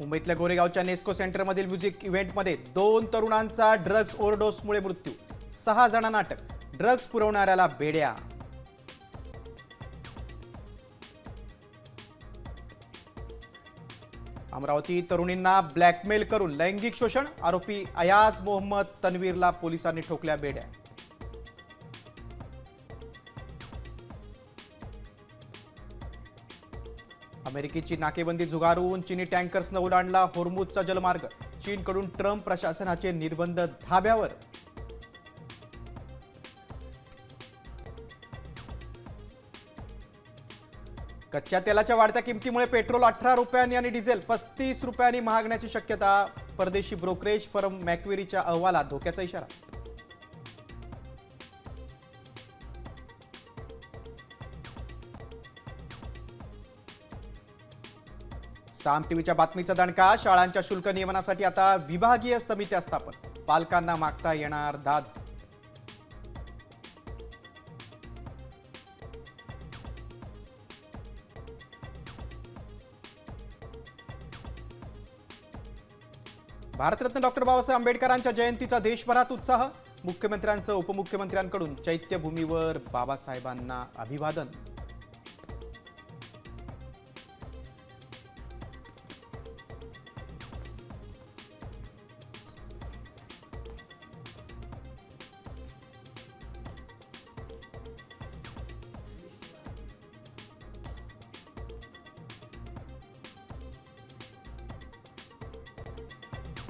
मुंबईतल्या गोरेगावच्या नेस्को सेंटरमधील म्युझिक इव्हेंटमध्ये 2 तरुणांचा ड्रग्ज ओव्हरडोसमुळे मृत्यू, 6 जणांना अटक, ड्रग्ज पुरवणाऱ्याला बेड्या. अमरावती तरुणींना ब्लॅकमेल करून लैंगिक शोषण, आरोपी अयाज मोहम्मद तन्वीरला पोलिसांनी ठोकल्या बेड्या. अमेरिकेची नाकेबंदी झुगारून चीनी टँकर्सनं ओलांडला होर्मुझचा जलमार्ग, चीनकडून ट्रम्प प्रशासनाचे निर्बंध धाब्यावर. कच्च्या तेलाच्या वाढत्या किमतीमुळे पेट्रोल 18 रुपयांनी आणि डिझेल 35 रुपयांनी महागण्याची शक्यता, परदेशी ब्रोकरेज फर्म मॅक्वेरीच्या अहवालात धोक्याचा इशारा. साम टीव्हीच्या बातमीचा दणका, शाळांच्या शुल्क नियमनासाठी आता विभागीय समित्या स्थापन, पालकांना मागता येणार दाद. भारतरत्न डॉक्टर बाबासाहेब आंबेडकरांच्या जयंतीचा देशभरात उत्साह, मुख्यमंत्र्यांसह उपमुख्यमंत्र्यांकडून चैत्यभूमीवर बाबासाहेबांना अभिवादन.